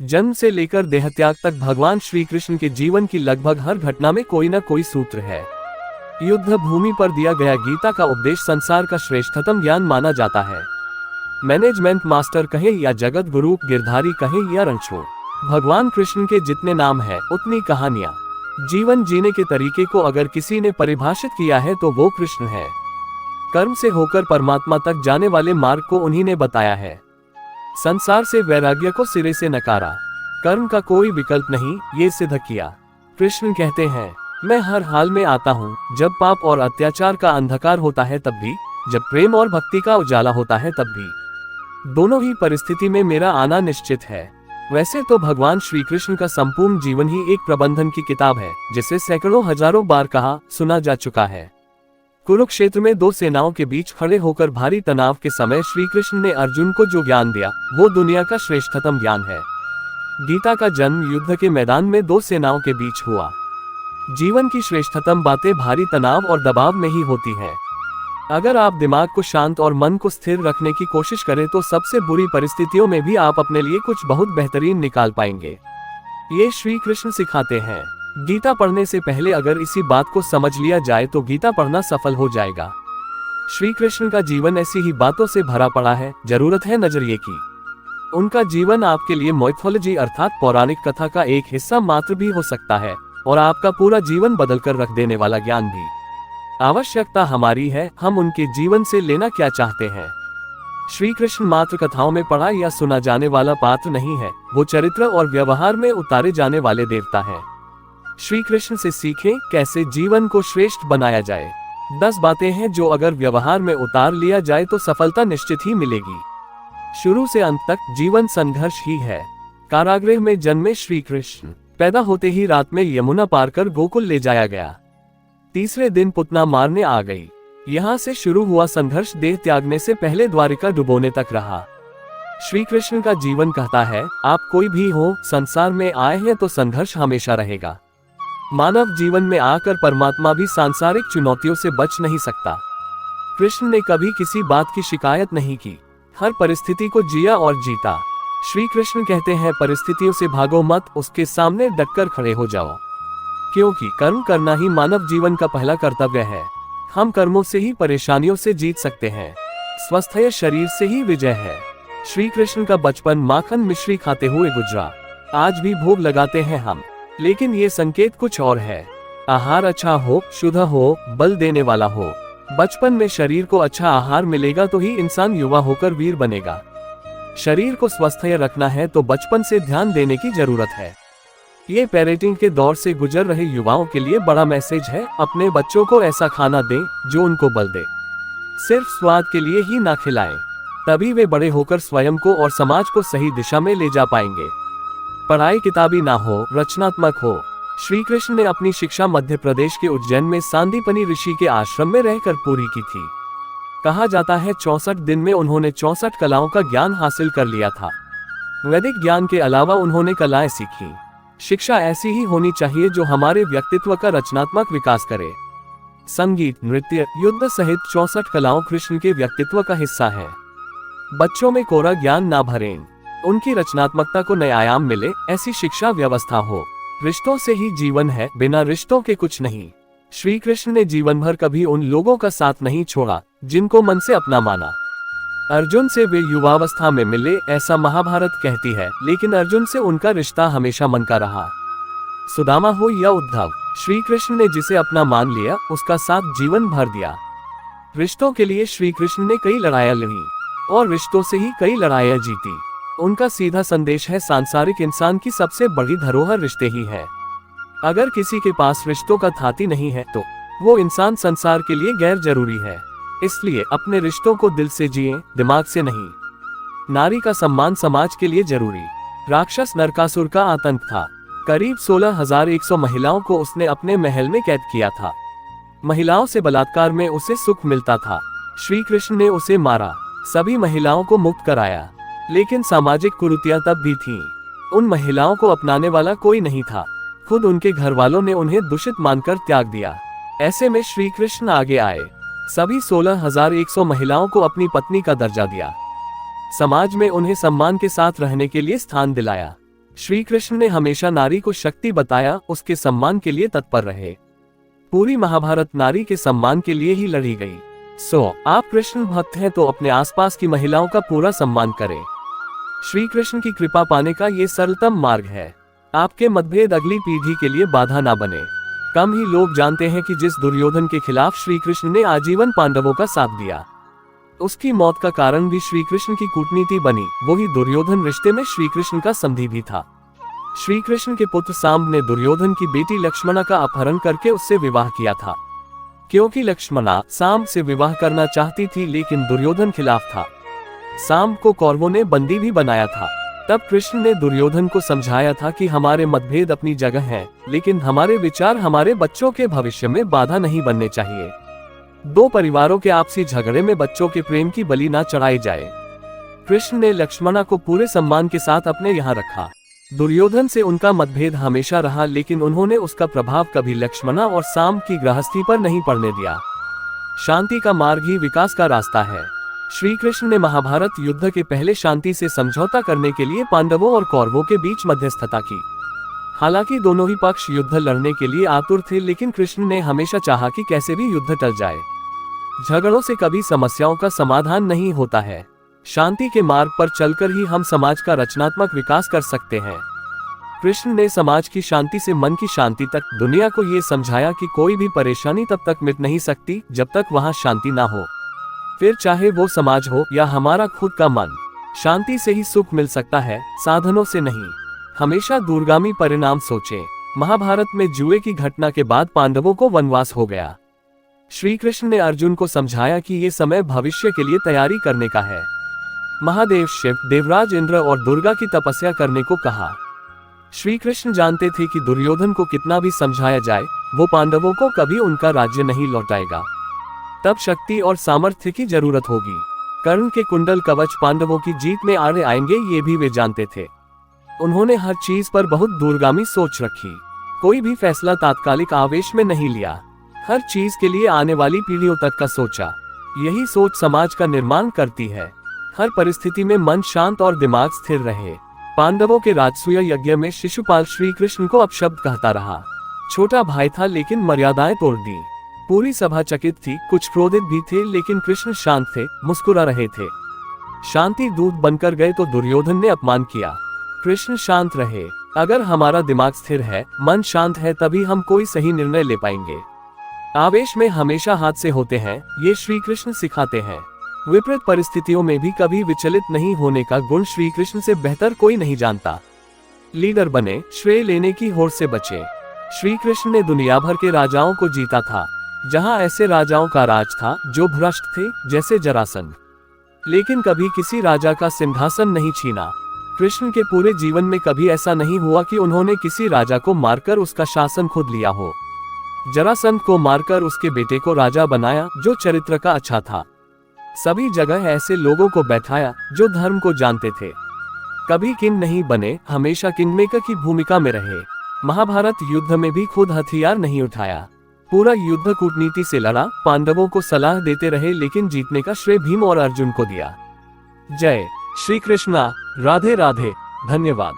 जन्म से लेकर देहत्याग तक भगवान श्री कृष्ण के जीवन की लगभग हर घटना में कोई न कोई सूत्र है। युद्ध भूमि पर दिया गया गीता का उपदेश संसार का श्रेष्ठतम ज्ञान माना जाता है। मैनेजमेंट मास्टर कहे या जगत गुरु, गिरधारी कहे या रणछोड़, भगवान कृष्ण के जितने नाम हैं उतनी कहानियां। जीवन जीने के तरीके को अगर किसी ने परिभाषित किया है तो वो कृष्ण है। कर्म से होकर परमात्मा तक जाने वाले मार्ग को उन्हीं ने बताया है। संसार से वैराग्य को सिरे से नकारा, कर्म का कोई विकल्प नहीं, ये सिद्ध किया। कृष्ण कहते हैं, मैं हर हाल में आता हूँ, जब पाप और अत्याचार का अंधकार होता है तब भी, जब प्रेम और भक्ति का उजाला होता है तब भी। दोनों ही परिस्थिति में मेरा आना निश्चित है। वैसे तो भगवान श्री कृष्ण का संपूर्ण जीवन ही एक प्रबंधन की किताब है, जिसे सैकड़ों हजारों बार कहा सुना जा चुका है। कुरुक्षेत्र में दो सेनाओं के बीच खड़े होकर भारी तनाव के समय श्री कृष्ण ने अर्जुन को जो ज्ञान दिया वो दुनिया का श्रेष्ठतम ज्ञान है। गीता का जन्म युद्ध के मैदान में दो सेनाओं के बीच हुआ। जीवन की श्रेष्ठतम बातें भारी तनाव और दबाव में ही होती हैं। अगर आप दिमाग को शांत और मन को स्थिर रखने की कोशिश करें तो सबसे बुरी परिस्थितियों में भी आप अपने लिए कुछ बहुत बेहतरीन निकाल पाएंगे। ये श्री कृष्ण सिखाते हैं। गीता पढ़ने से पहले अगर इसी बात को समझ लिया जाए तो गीता पढ़ना सफल हो जाएगा। श्री कृष्ण का जीवन ऐसी ही बातों से भरा पड़ा है, जरूरत है नजरिए की। उनका जीवन आपके लिए माइथोलॉजी अर्थात पौराणिक कथा का एक हिस्सा मात्र भी हो सकता है और आपका पूरा जीवन बदल कर रख देने वाला ज्ञान भी। आवश्यकता हमारी है, हम उनके जीवन से लेना क्या चाहते हैं। श्री कृष्ण मात्र कथाओं में पढ़ा या सुना जाने वाला पात्र नहीं है, वो चरित्र और व्यवहार में उतारे जाने वाले देवता हैं। श्री कृष्ण से सीखें कैसे जीवन को श्रेष्ठ बनाया जाए। 10 बातें हैं जो अगर व्यवहार में उतार लिया जाए तो सफलता निश्चित ही मिलेगी। शुरू से अंत तक जीवन संघर्ष ही है। कारागृह में जन्मे श्री कृष्ण, पैदा होते ही रात में यमुना पार कर गोकुल ले जाया गया। तीसरे दिन पुतना मारने आ गई। यहाँ से शुरू हुआ संघर्ष देह त्यागने से पहले द्वारिका डुबोने तक रहा। श्री कृष्ण का जीवन कहता है, आप कोई भी हो, संसार में आए हैं तो संघर्ष हमेशा रहेगा। मानव जीवन में आकर परमात्मा भी सांसारिक चुनौतियों से बच नहीं सकता। कृष्ण ने कभी किसी बात की शिकायत नहीं की, हर परिस्थिति को जिया और जीता। श्री कृष्ण कहते हैं, परिस्थितियों से भागो मत, उसके सामने डटकर खड़े हो जाओ, क्योंकि कर्म करना ही मानव जीवन का पहला कर्तव्य है। हम कर्मों से ही परेशानियों से जीत सकते हैं, स्वस्थ शरीर से ही विजय है। श्री कृष्ण का बचपन माखन मिश्री खाते हुए गुजरा। आज भी भोग लगाते हैं हम, लेकिन ये संकेत कुछ और है। आहार अच्छा हो, शुद्ध हो, बल देने वाला हो। बचपन में शरीर को अच्छा आहार मिलेगा तो ही इंसान युवा होकर वीर बनेगा। शरीर को स्वस्थ रखना है तो बचपन से ध्यान देने की जरूरत है। ये पेरेंटिंग के दौर से गुजर रहे युवाओं के लिए बड़ा मैसेज है। अपने बच्चों को ऐसा खाना दें जो उनको बल दे, सिर्फ स्वाद के लिए ही ना खिलाएं, तभी वे बड़े होकर स्वयं को और समाज को सही दिशा में ले जा पाएंगे। पढ़ाई किताबी ना हो, रचनात्मक हो। श्री कृष्ण ने अपनी शिक्षा मध्य प्रदेश के उज्जैन में सांदीपनी ऋषि के आश्रम में रहकर पूरी की थी। कहा जाता है 64 दिन में उन्होंने 64 कलाओं का ज्ञान हासिल कर लिया था। वैदिक ज्ञान के अलावा उन्होंने कलाएं सीखी। शिक्षा ऐसी ही होनी चाहिए जो हमारे व्यक्तित्व का रचनात्मक विकास करे। संगीत, नृत्य, युद्ध सहित 64 कलाओं कृष्ण के व्यक्तित्व का हिस्सा है। बच्चों में कोरा ज्ञान ना भरें, उनकी रचनात्मकता को नए आयाम मिले, ऐसी शिक्षा व्यवस्था हो। रिश्तों से ही जीवन है, बिना रिश्तों के कुछ नहीं। श्री कृष्ण ने जीवन भर कभी उन लोगों का साथ नहीं छोड़ा जिनको मन से अपना माना। अर्जुन से वे युवावस्था में मिले, ऐसा महाभारत कहती है, लेकिन अर्जुन से उनका रिश्ता हमेशा मन का रहा। सुदामा हो या उद्धव, श्री कृष्ण ने जिसे अपना मान लिया उसका साथ जीवन भर दिया। रिश्तों के लिए श्री कृष्ण ने कई लड़ाइयां लड़ी और रिश्तों से ही कई लड़ाइयां जीती। उनका सीधा संदेश है, सांसारिक इंसान की सबसे बड़ी धरोहर रिश्ते ही है। अगर किसी के पास रिश्तों का थाती नहीं है तो वो इंसान संसार के लिए गैर जरूरी है। इसलिए अपने रिश्तों को दिल से जिएं, दिमाग से नहीं। नारी का सम्मान समाज के लिए जरूरी। राक्षस नरकासुर का आतंक था। करीब 16,100 महिलाओं को उसने अपने महल में कैद किया था। महिलाओं से बलात्कार में उसे सुख मिलता था। श्री कृष्ण ने उसे मारा, सभी महिलाओं को मुक्त कराया, लेकिन सामाजिक कुरीतियां तब भी थीं। उन महिलाओं को अपनाने वाला कोई नहीं था। खुद उनके घर वालों ने उन्हें दूषित मानकर त्याग दिया। ऐसे में श्री कृष्ण आगे आए, सभी 16,100 महिलाओं को अपनी पत्नी का दर्जा दिया, समाज में उन्हें सम्मान के साथ रहने के लिए स्थान दिलाया। श्री कृष्ण ने हमेशा नारी को शक्ति बताया, उसके सम्मान के लिए तत्पर रहे। पूरी महाभारत नारी के सम्मान के लिए ही लड़ी गई। आप कृष्ण भक्त हैं तो अपने आसपास की महिलाओं का पूरा सम्मान करें। श्री कृष्ण की कृपा पाने का ये सरलतम मार्ग है। आपके मतभेद अगली पीढ़ी के लिए बाधा ना बने। कम ही लोग जानते हैं कि जिस दुर्योधन के खिलाफ श्री कृष्ण ने आजीवन पांडवों का साथ दिया, उसकी मौत का कारण भी श्री कृष्ण की कूटनीति बनी। वही दुर्योधन रिश्ते में श्री कृष्ण का संधि भी था। श्री कृष्ण के पुत्र सांब ने दुर्योधन की बेटी लक्ष्मणा का अपहरण करके उससे विवाह किया था। क्योंकि लक्ष्मणा सांब से विवाह करना चाहती थी, लेकिन दुर्योधन खिलाफ था। सांब को कौरवों ने बंदी भी बनाया था। तब कृष्ण ने दुर्योधन को समझाया था कि हमारे मतभेद अपनी जगह हैं, लेकिन हमारे विचार हमारे बच्चों के भविष्य में बाधा नहीं बनने चाहिए। दो परिवारों के आपसी झगड़े में बच्चों के प्रेम की बलि ना चढ़ाई जाए। कृष्ण ने लक्ष्मणा को पूरे सम्मान के साथ अपने यहाँ रखा। दुर्योधन से उनका मतभेद हमेशा रहा, लेकिन उन्होंने उसका प्रभाव कभी लक्ष्मणा और सांब की गृहस्थी पर नहीं पड़ने दिया। शांति का मार्ग ही विकास का रास्ता है। श्री कृष्ण ने महाभारत युद्ध के पहले शांति से समझौता करने के लिए पांडवों और कौरवों के बीच मध्यस्थता की। हालांकि दोनों ही पक्ष युद्ध लड़ने के लिए आतुर थे, लेकिन कृष्ण ने हमेशा चाहा कि कैसे भी युद्ध टल जाए। झगड़ों से कभी समस्याओं का समाधान नहीं होता है। शांति के मार्ग पर चलकर ही हम समाज का रचनात्मक विकास कर सकते हैं। कृष्ण ने समाज की शांति से मन की शांति तक दुनिया को ये समझाया कि कोई भी परेशानी तब तक मिट नहीं सकती जब तक वहां शांति ना हो। फिर चाहे वो समाज हो या हमारा खुद का मन, शांति से ही सुख मिल सकता है, साधनों से नहीं। हमेशा दूरगामी परिणाम सोचें। महाभारत में जुए की घटना के बाद पांडवों को वनवास हो गया। श्री कृष्ण ने अर्जुन को समझाया कि ये समय भविष्य के लिए तैयारी करने का है। महादेव शिव, देवराज इंद्र और दुर्गा की तपस्या करने को कहा। श्री कृष्ण जानते थे कि दुर्योधन को कितना भी समझाया जाए, वो पांडवों को कभी उनका राज्य नहीं लौटाएगा। तब शक्ति और सामर्थ्य की जरूरत होगी। कर्ण के कुंडल कवच पांडवों की जीत में आड़े आएंगे, ये भी वे जानते थे। उन्होंने हर चीज पर बहुत दूरगामी सोच रखी। कोई भी फैसला तात्कालिक आवेश में नहीं लिया। हर चीज के लिए आने वाली पीढ़ियों तक का सोचा। यही सोच समाज का निर्माण करती है। हर परिस्थिति में मन शांत और दिमाग स्थिर रहे। पांडवों के राजसूय यज्ञ में शिशुपाल श्री कृष्ण को अपशब्द कहता रहा। छोटा भाई था, लेकिन मर्यादाएं तोड़ दी। पूरी सभा चकित थी, कुछ क्रोधित भी थे, लेकिन कृष्ण शांत थे, मुस्कुरा रहे थे। शांति दूत बनकर गए तो दुर्योधन ने अपमान किया। कृष्ण शांत रहे। अगर हमारा दिमाग स्थिर है, मन शांत है, तभी हम कोई सही निर्णय ले पाएंगे। आवेश में हमेशा हादसे होते हैं, ये श्री कृष्ण सिखाते हैं। विपरीत परिस्थितियों में भी कभी विचलित नहीं होने का गुण श्री कृष्ण से बेहतर कोई नहीं जानता। लीडर बने, श्रेय लेने की होड़ से बचे। श्री कृष्ण ने दुनिया भर के राजाओं को जीता था। जहां ऐसे राजाओं का राज था जो भ्रष्ट थे, जैसे जरासंध, लेकिन कभी किसी राजा का सिंहासन नहीं छीना। कृष्ण के पूरे जीवन में कभी ऐसा नहीं हुआ कि उन्होंने किसी राजा को मारकर उसका शासन खुद लिया हो। जरासंध को मारकर उसके बेटे को राजा बनाया, जो चरित्र का अच्छा था। सभी जगह ऐसे लोगों को बैठाया जो धर्म को जानते थे। कभी किंग नहीं बने, हमेशा किंगमेकर की भूमिका में रहे। महाभारत युद्ध में भी खुद हथियार नहीं उठाया। पूरा युद्ध कूटनीति से लड़ा, पांडवों को सलाह देते रहे, लेकिन जीतने का श्रेय भीम और अर्जुन को दिया। जय श्री कृष्णा। राधे राधे। धन्यवाद।